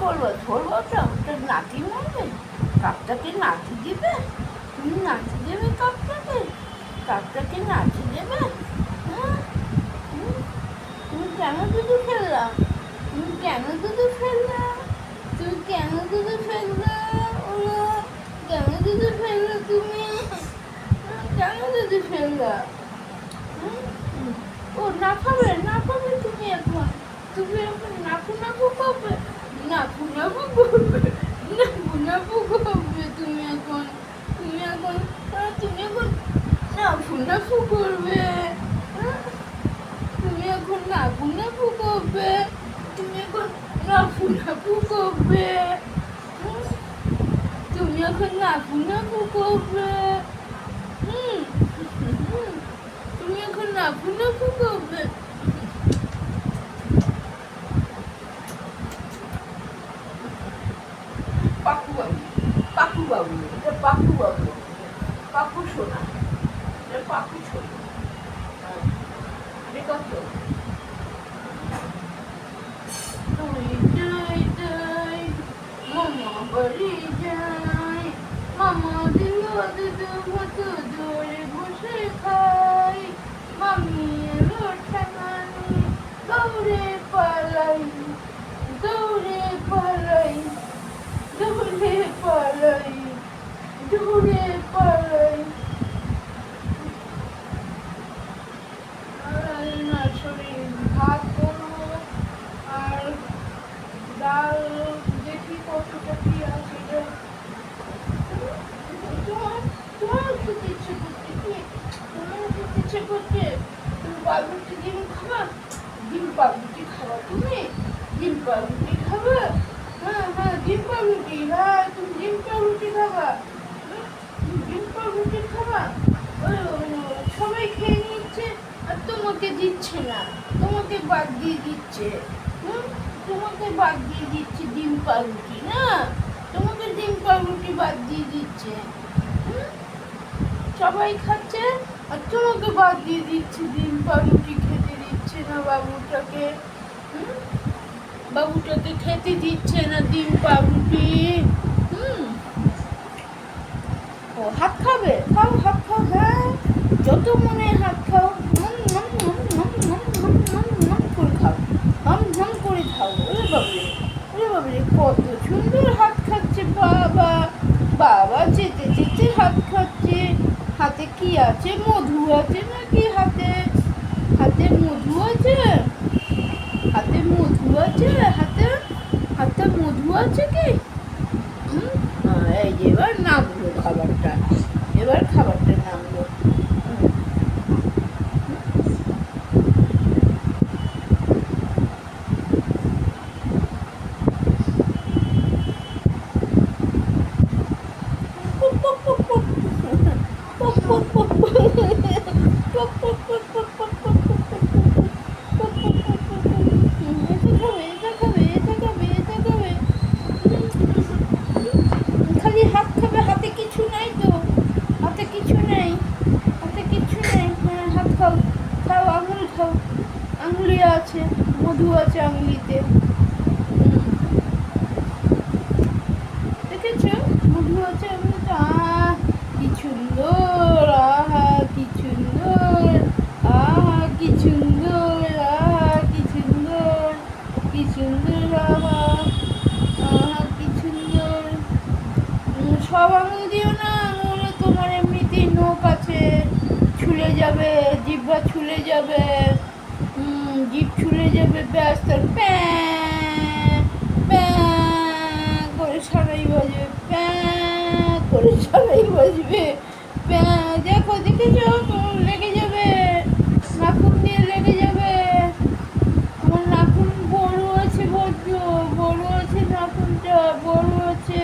করবো? ধরবো তো নাতি মারবে? কাকটাকে নাতি দেবে? তুমি নাতি দেবে কাকটাকে? কাকটাকে নাতি দেবে? হ্যাঁ, তুমি কেন দুধু ফেললাম? তুমি কেন দুধু ফেললাম? তুমি কেন দুধু ফেললা? ওরা কেন দুধু ফেললা তুমি? কেন দুধু ফেললা? ও না খাবে, না খাবে তুমি এখন? তুমি এখন নাকু নাকু খাবে? নাকু নাকু করবে, নাকু নাকু করবে তুমি এখন? তুমি এখন নাকু নাকু করবে? তুমি এখন নাকু নাকু করবে? তুমি এখন নাকু নাকু করবে? তুমি এখন নাকু নাকু করবে? তুমি এখন নাকু নাকু করবে? পাকু বাবু, পাকু বাবু, এটা পাকু বাবু, পাকু সোনা, এটা পাকু সোনা। এটা কত? মামা বাড়ি যাই, মামা দিল দুধ ভাত জোরে বসে খাই, মামি এলো ঠেকানি দৌড়ে পালাই, দৌড়ে পালাই, দৌড়ে পালাই, দৌড়ে পালাই। ভাত করবো আর ডাল, দেখি কতটা কি আছে। তোমার খেতে ইচ্ছে করছে কি? তোমার খেতে ইচ্ছে করছে? তুমি পাউরুটি ডিম খাবা? ডিম পাউরুটি খাবা তুমি? ডিম পাউরুটি খাবা? হ্যাঁ হ্যাঁ, ডিম পাউরুটি, হ্যাঁ তুমি ডিম পাউরুটি খাবা? ডিম পাউরুটি খাবা? সবাই খেয়ে নিচ্ছে আর তোমাকে দিচ্ছে না, তোমাকে বাদ দিয়ে দিচ্ছে। তোমাকে বাদ দিয়ে দিচ্ছে ডিম পাউরুটি, না তোমাকে ডিম পাউরুটি বাদ দিয়ে দিচ্ছে। সবাই খাচ্ছে আর তোমাকে বাদ দিয়ে দিচ্ছে, ডিম পাউরুটি খেতে দিচ্ছে না বাবুটাকে। বাবুটাকে খেতে দিচ্ছে না ডিম পাউরুটি। ও হাত খাবে? খাও, হাত খাও, হ্যাঁ যত মনে হাত খাও, করে খাও, ঝম করে খাও। ওরে বাবরে, ওরে বাবরে, কত সুন্দর হাত খাচ্ছে বাবা। বাবা যেতে যেতে হাত খাচ্ছে। হাতে কি আছে? মধু আছে নাকি হাতে? হাতে মধু আছে? হাতে মধু আছে? হাতে হাতে মধু আছে কি? এই যে এবার নামলো খাবারটা, এবার খাবারটা নামলো। খালি হাত খাবে, হাতে কিছু নেই তো, হাতে কিছু নেই, হাতে কিছু নেই। হ্যাঁ হাত খাও, খাও, আঙুল খাও, আঙুলি আছে, মধু আছে আঙুলিতে। দেখেছো মধু আছে আঙুলিতে? কি সুন্দর, আহা কি সুন্দর, আহা কি সুন্দর, আহা কি সুন্দর, কি সুন্দর, আহা আহা কি সুন্দর। সব আঙুল দিও না, আঙুলে তোমার এমনিতেই নখ আছে, ছুলে যাবে, জিহ্বা ছুলে যাবে, জিভ ছুলে যাবে, ব্যাস তার করে সারাই বাজবে, করে সারাই বাজবে। দেখো, দেখেছো তোমার লেগে যাবে, নাখুন দিয়ে লেগে যাবে। আমার নাখুন বড় আছে, বড় আছে, নাখুনটা বড় আছে,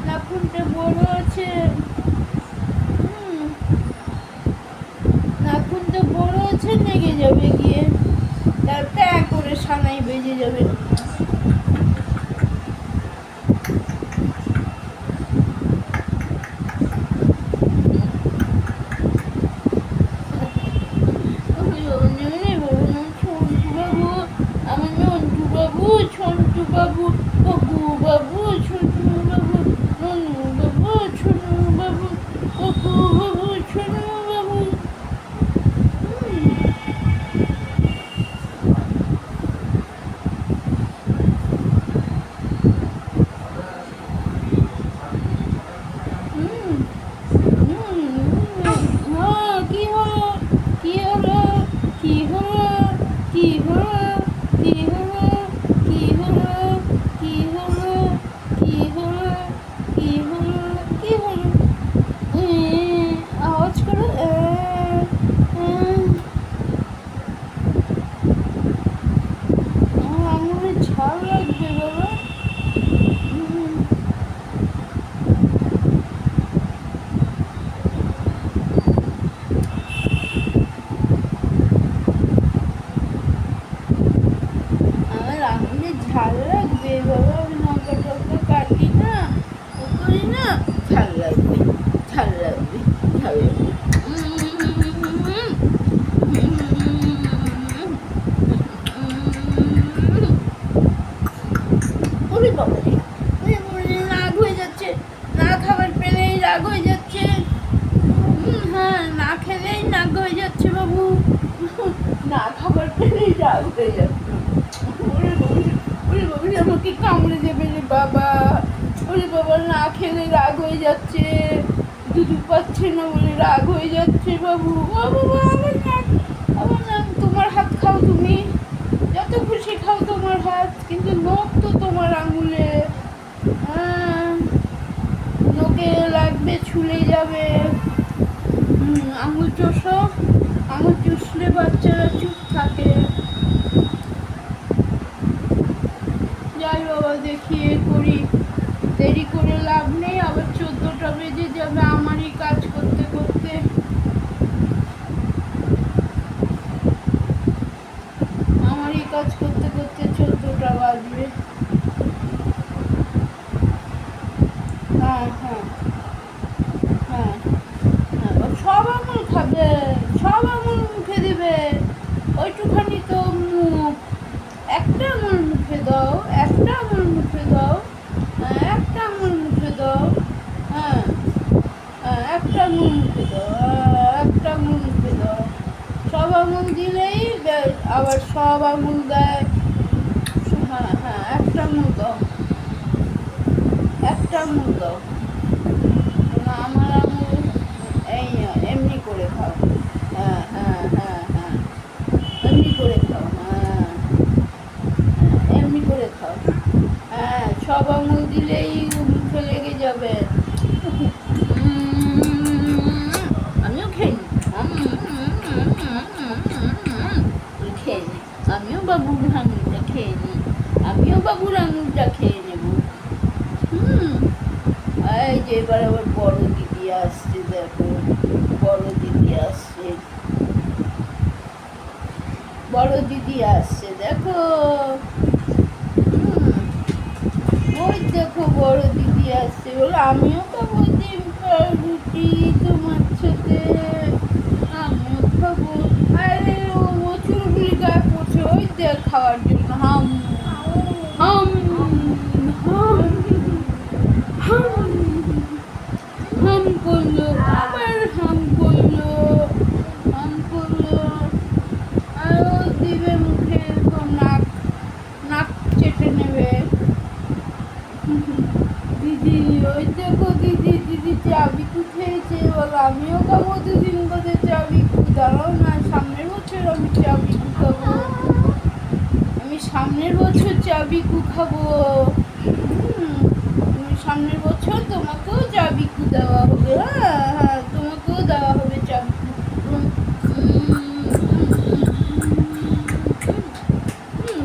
নাখুনটা বড় আছে। নাখুনটা বড় আছে, লেগে যাবে গিয়ে, তার করে সানাই বেজে যাবে। ছন্টু বাবু, ছন্টু বাবু, না খাবার পেলে রাগ হয়ে যাচ্ছে। ওরে বাবা আমাকে কামড়ে দেবে রে বাবা। ওরে বাবা না খেলে রাগ হয়ে যাচ্ছে, দুধ পাচ্ছে না বলে রাগ হয়ে যাচ্ছে বাবু। ও বাবা আমার না তোমার হাত খাও, তুমি যত খুশি খাও তোমার হাত, কিন্তু নখ তো তোমার আঙুলে, নোকে লাগবে, ছুলে যাবে। আঙুল চোষো, আঙুল চুষলে বাচ্চারা চুপ থাকে। যাই বাবা দেখি এ করি, দেরি করে লাভ নেই, আবার 14টা বেজে যাবে আমারই কাজ করতে করতে। আমারই কাজ করতে করতে 14টা বাজবে। হ্যাঁ হ্যাঁ হ্যাঁ হ্যাঁ, সব আঙুল খাবে, সব আঙুল মুখে দিবে, ওইটুখানি তো মুখ। একটা আঙুল মুখে দাও, একটা আঙুল মুখে দাও, একটা আঙুল মুখে দাও, হ্যাঁ একটা আঙুল মুখে দাও, একটা আঙুল মুখে দাও। সব আঙুল দিলেই আবার সব আঙুল দেয়। হ্যাঁ হ্যাঁ একটা আঙুল দাও, একটা আঙুল দাও। না আমার আঙুল এই এমনি করে খাও। হ্যাঁ হ্যাঁ হ্যাঁ হ্যাঁ এমনি করে খাও। হ্যাঁ এমনি করে খাও। হ্যাঁ সব আঙুল দিলেই মুখে লেগে যাবে। আমিও খেয়ে নি, খেয়ে নি, আমিও বাবুর আঙুলটা খেয়ে নি, আমিও বাবুর আঙুলটা খেয়ে নেব। এই যে এবার আবার বড় দিদি আসছে, দেখো বড় দিদি আসছে, বড় দিদি আসছে দেখো। ওই দেখো বড় দিদি আসছে, বলে আমিও খাবো ডিম রুটি তোমার সাথে, আমিও খাবো। আরে ও চুলগুলি গায়ে পড়ছে, ওই দেখ খাওয়ার জন্য হাম হাম হাম হাম হাম করলো, আবার হাম করলো, হাম করলো। আর ও দিবে মুখে, তো নাক নাক চেটে নেবে। দিদি ওই দেখো দিদি, দিদি চাবিকু খেয়েছে, বলো আমিও খাবো দুদিন বাদে চাবিকু। দাঁড়াও না, সামনের বছর আমি চাবিকু খাবো, আমি সামনের বছর চাবিকু খাবো। তুমি সামনের বছর তোমাকেও চাবিকু দেওয়া হবে। হ্যাঁ হ্যাঁ তোমাকেও দেওয়া হবে চাবিকু।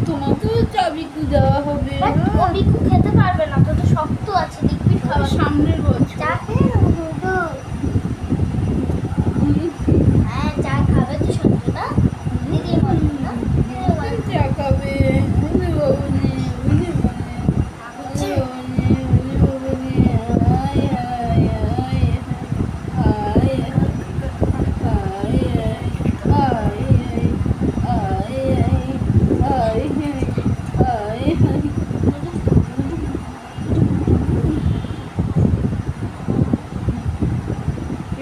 তোমাকেও চাবিকু দেওয়া হবে। বিকু খেতে পারবে না, তো শক্ত আছে, লিকুইড খাবার। সামনের বছর চা খেয়ে হ্যাঁ চা খাবে তো সত্য না, দিদি বলবে না, চা খাবে। উনি বাবুনি, উনি বনে, উনি বনে, উনি বাবুনি। আয় আয় আয় আয় আয় আয় আয় আয়।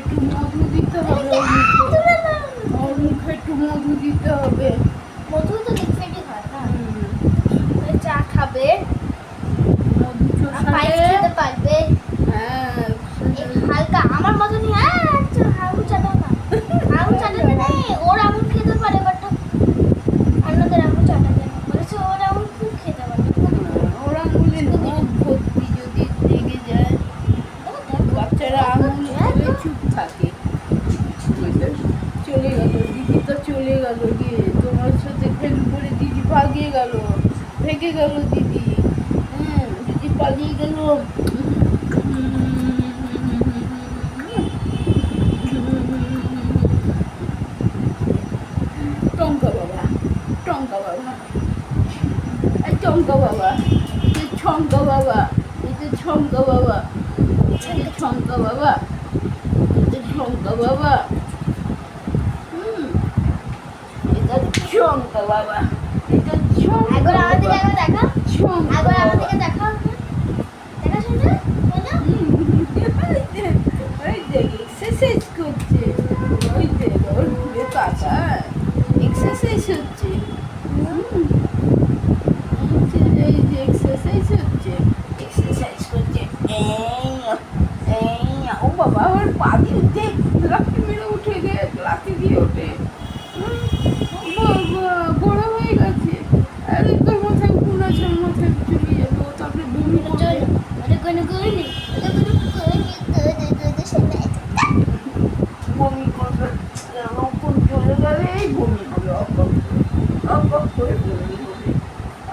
একটু মধু দিতে হবে ওর মুখে, একটু মধু দিতে হবে। মধু তো লিকুইডই হয় না। চা খাবে, মধু পায়েস চোষালে, খেতে পারবে হ্যাঁ হালকা আমার মতনই। হ্যাঁ আঙুল চাটাও না, আঙুল চাটাবে না, ওর আঙুল খেতে পারে, বাট অন্যদের আঙুল চাটাবে না, বলেছে ওর আঙুল খুব খেতে পারে। ওর আঙুলে নখ ভর্তি, যদি লেগে যায় বাচ্চারা আঙুল ধরে চুপ থাকে। চলে গেল দিদি, তো চলে গেল গিয়ে তোমার সাথে খেলু করে, দিদি ভাগিয়ে গেল, ভেগে গেল দিদি। হ্যাঁ দিদি পালিয়ে গেল। টঙ্কা বাবা, টঙ্কা বাবা, এই টঙ্কা বাবা, এই ছঙ্কা বাবা, এই যে ছঙ্কা বাবা, এই যে ছঙ্কা বাবা, এই যে ছঙ্কা বাবা। এটা ছঙ্কা বাবা, এটা ছঙ্কা একবার আমার দিকে বাবা, একবার দেখা, ছঙ্কা একবার আমার বাবা। দিকে দেখা, দেখা শুনছে বলো। ওই দেখ এক্সারসাইজ করছে, ওই দেখ ওর ঘুরে তাকায়, এক্সারসাইজ এক্সারসাইজ হচ্ছে। এই যে এক্সারসাইজ হচ্ছে, এক্সারসাইজ করছে। ও বাবা, আমার পা দিয়ে উঠে লাফি মেরে উঠে গে, লাফি দিয়ে ওঠে। বাবা বড় হয়ে গেছে। আরে তোর মাথায় উকুন আছে, আমার মাথায় চলে যাবে, ও তারপরে বমি করবে। বমি করবে, উকুন চলে গেলেই বমি হবে, অপ অপ করে বমি হবে,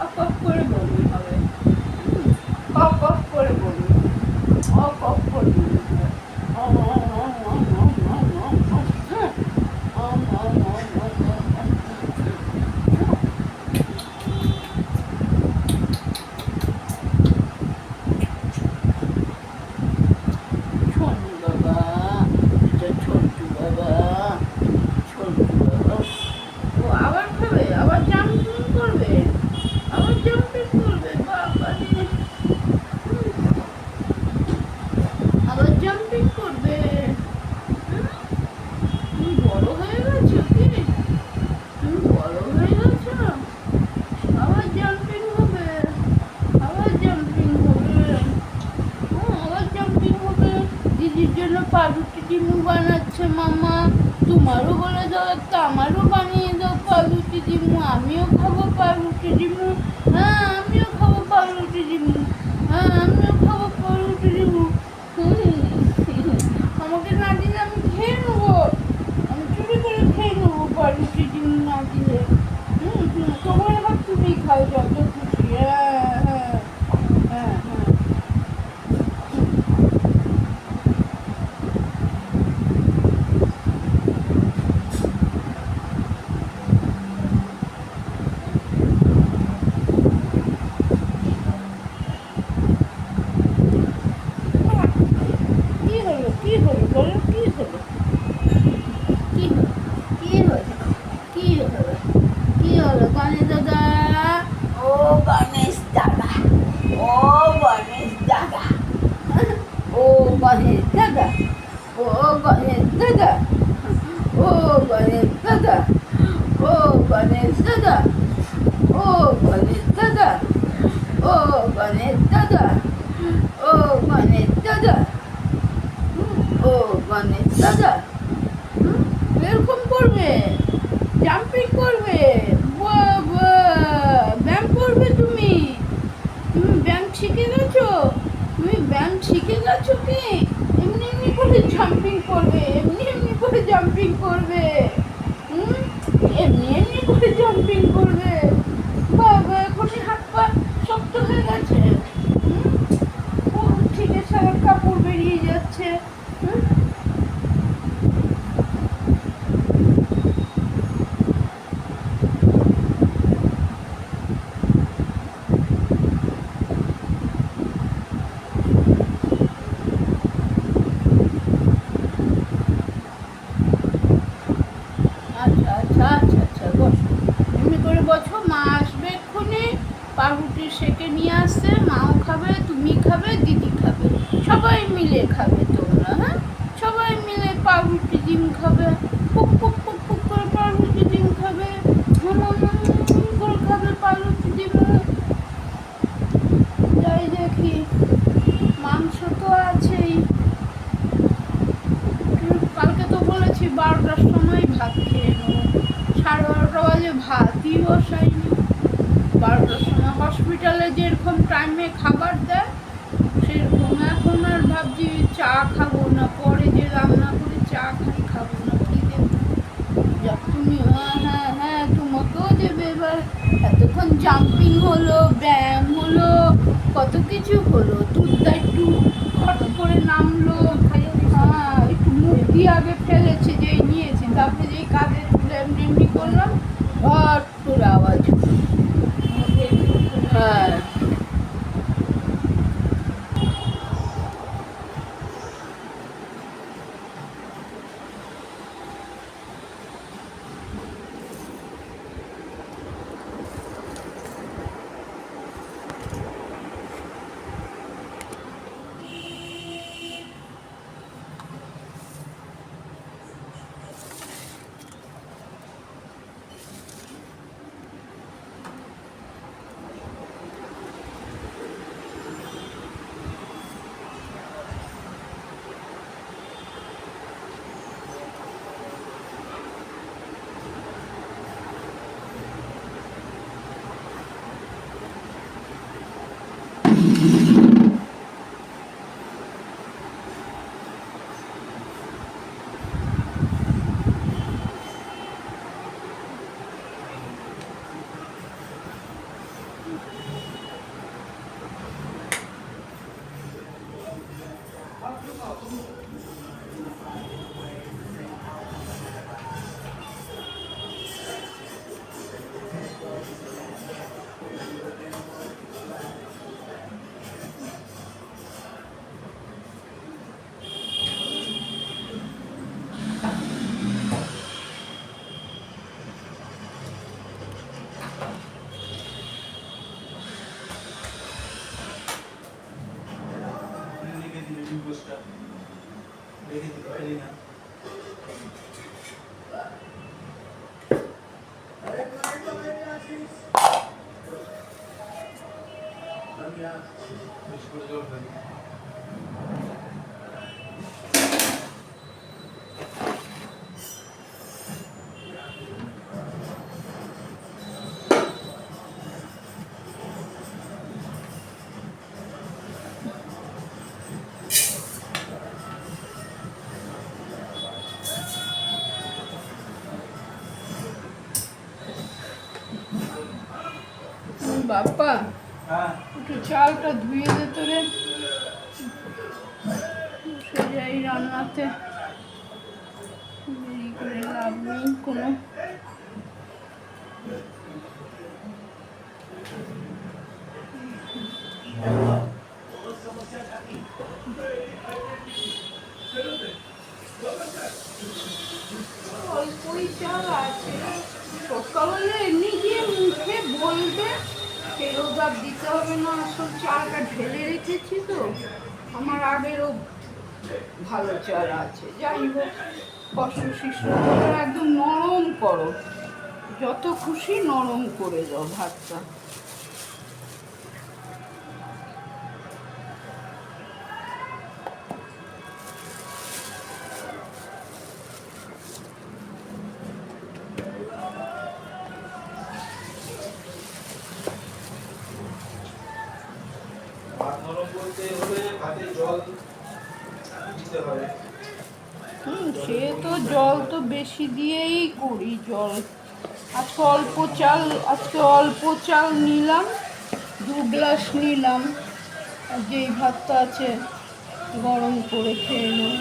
অপ করে বমি হবে, অপ করে বমি, অপ করে বমি হবে। ছোট্টু বাবা, এটা ছোট্টু বাবা, ছোট্টু বাবা। ও আবার খাবে, আবার জাম্পিং করবে, আবার জাম্পিং করবে, বাবা রে। আবার জাম্পিং করবে। তুমি বড় হয়ে গেছো কি? তুমি বড় হয়ে গেছো? আবার জাম্পিং হবে, আবার জাম্পিং হবে, আবার জাম্পিং হবে। দিদির জন্য পাউরুটি ডিমু বানাচ্ছে মামা, তোমারও বলে দাও একটা, আমারও বানিয়ে দাও পাউরুটি ডিমু, আমিও খাবো পাউরুটি ডিমু। হ্যাঁ আমিও খাবো পাউরুটি ডিমু, হ্যাঁ আমিও খাবো পাউরুটি ডিমু। আমাকে না দিলে আমি খেয়ে নেবো, আমি চুরি করে খেয়ে নেবো পাউরুটি ডিমু না দিলে। তোমার এবার তুমি খাও যত খুশি। হ্যাঁ হ্যাঁ হ্যাঁ হ্যাঁ। কি হলো, কি হলো বলো, কি হলো, কি হলো, কি হলো, কি হলো, কি হলো গণেশ দাদা? ও গণেশ দাদা, ও গণেশ দাদা, ও গণেশ দাদা, ও গণেশ দাদা, ও গণেশ দাদা, ও গণেশ দাদা, ও গণেশ দাদা, ও গণেশ দাদা, ও গণেশ দাদা, ও গণেশ দাদা। এরকম করবে, জাম্পিং করবে, বাবা ব্যায়াম করবে তুমি, তুমি ব্যায়াম শিখে গেছো, তুমি ব্যায়াম শিখে গেছো কি? এমনি এমনি করে জাম্পিং করবে, এমনি এমনি করে জাম্পিং করবে, এমনি এমনি করে জাম্পিং করবে। বাবা এখনই হাত পা শক্ত হয়ে গেছে, থেকে সারা কাপড় বেরিয়ে যাচ্ছে। আচ্ছা আচ্ছা আচ্ছা আচ্ছা বসো, এমনি করে বসো, মা আসবে এক্ষুনি, পাউরুটি সেকে নিয়ে আসছে, মাও খাবে, তুমি খাবে, দিদি খাবে, সবাই মিলে খাবে তোমরা। হ্যাঁ সবাই মিলে পাউরুটি ডিম খাবে, পুক পুক পুক পুক করে পাউরুটি ডিম খাবে, করে খাবে পাউরুটি ডিম। যাই দেখি, মাংস তো আছেই, কালকে তো বলেছি 12টার সময় ভাত খেয়ে নেবো, 12:30 বাজে ভাতই বসাইনি। 12টার সময় হসপিটালে যেরকম টাইমে খাবার দেয় সেরকম, এখন আর ভাবছি চা খাবো না, পরে যে রান্না করে চা খাবো না, কি দেবো? যাক তুমি, হ্যাঁ হ্যাঁ হ্যাঁ তোমাকেও দেবে। এবার এতক্ষণ জাম্পিং হলো, ব্যায়াম হলো, কত কিছু হলো, দুধটা একটু হট করে নামলো, হ্যাঁ একটু মুখ দিয়ে আগে ফেলেছে, যেই নিয়েছি, তারপরে যেই কাজে তুলে এমনি এমনি করলাম, হট করে আওয়াজ হলো। হ্যাঁ লিখে দিবি ডিভোর্সটা লিখে দিবি পাইলি না বেশি করে জল খাবি বাপ্পা হ্যাঁ একটু চালটা ধুয়ে দে তোরে সোজাই রান্নাতে দেরি করে লাভ নেই কোনো। অল্পই চাল আছে, সকালে এমনি গিয়ে মুখে বলবে ফেরত আর দিতে হবে না, আসল চালটা ঢেলে রেখেছি তো, আমার আগেরও ভালো চাল আছে। যাই হোক, কষ্ট শিষ্ট করে একদম নরম করো, যত খুশি নরম করে দাও ভাতটা। ভাত নরম করতে হলে ভাতে জল দিতে হবে সে তো জল তো বেশি দিয়েই করি জল। আজকে অল্প চাল নিলাম, 2 গ্লাস নিলাম, আর যেই ভাতটা আছে গরম করে খেয়ে নেব।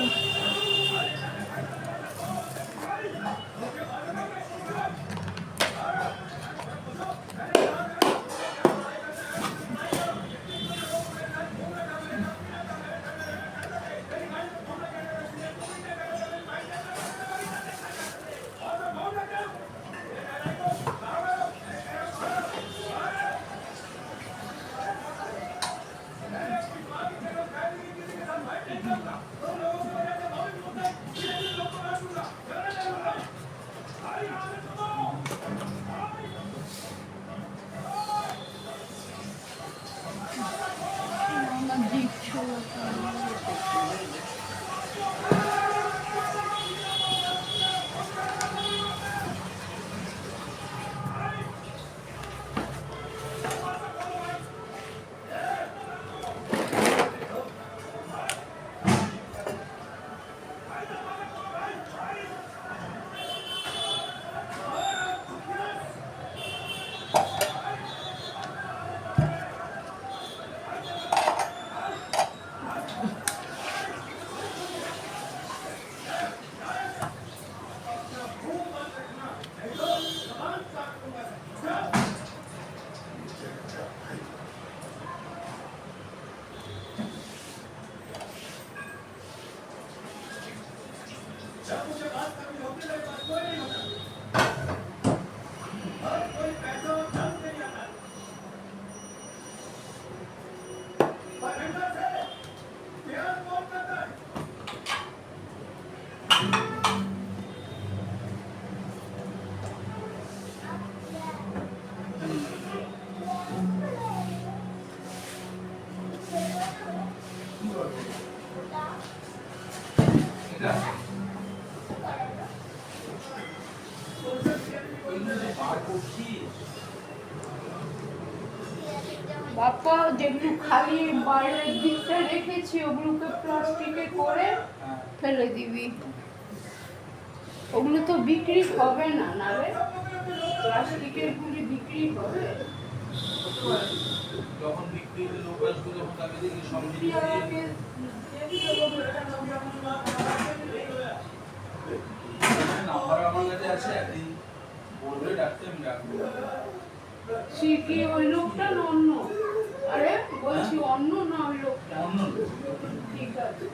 আমার জিভ ছোড়াটা বাপ্পা যেগুলো খালি বাইরের দিকটা রেখেছি ওগুলোকে প্লাস্টিকে করে ফেলে দিবি, ওগুলো তো বিক্রি হবে না, না রে? প্লাস্টিকের গুলি বিক্রি হবে? যখন বিক্রি লোক আসবে তখন তাকে দেখি সঙ্গে কি আর দিয়ে নাম্বার আমার কাছে আছে, একদিন বলবে ডাকতে আমি ডাকবো। সে কি ওই লোকটা না অন্য? আরে বলছি অন্য না ওই লোকটা? অন্য লোক। ঠিক আছে।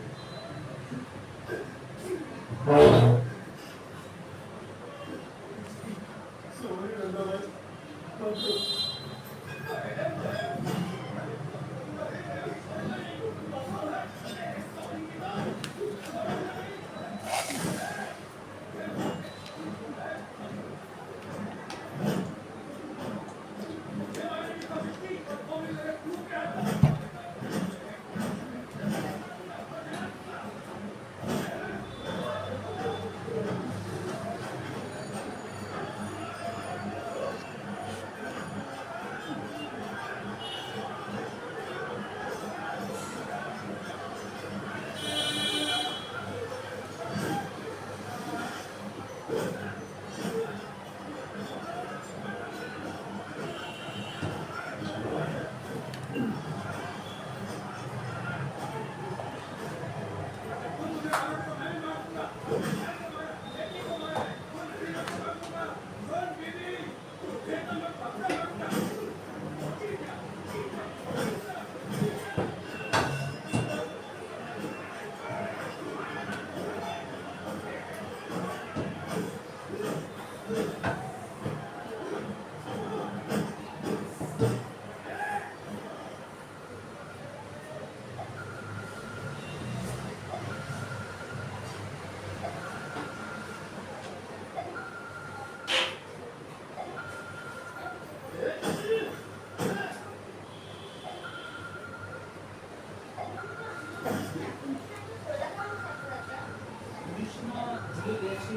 কৃষ্ণা ভুলে গেছি,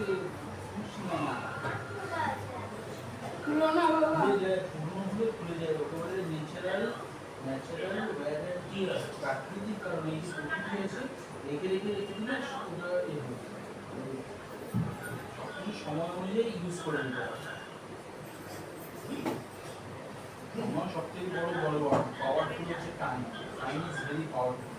কৃষ্ণা না। তুলো না বাবা। ভুলে যায়, পুরনো হলে ভুলে যায়, একেবারে ন্যাচারাল গ্যারান্টি আছে, প্রাকৃতিক কারণে এই যে প্রকৃতি আছে, রেখে দিলে ওটা এ হবে। সবকিছু সময় অনুযায়ী ইউজ করে নিতে হবে। আমার সবথেকে বড় পাওয়ারফুল হচ্ছে time. Time is very powerful.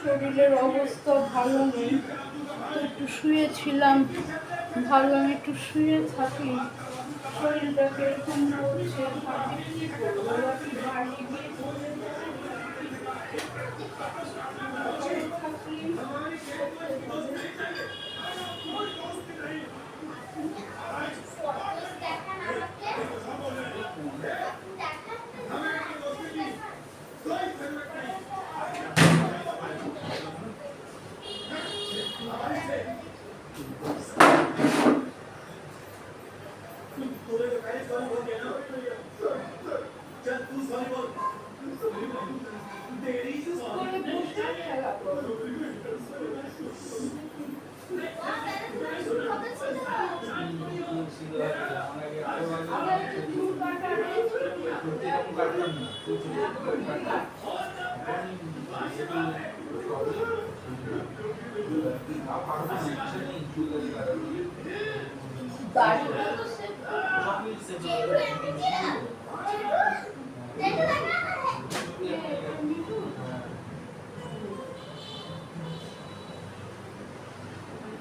শরীরের অবস্থা ভালো নেই, তো একটু শুয়েছিলাম, ভাবলাম একটু শুয়ে থাকি। শরীরটাকে এরকম করছে, ভাবি কি করবো, কি বাড়ি গিয়ে থাকি।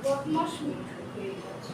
বদমাস মিঠু হয়ে গেছে।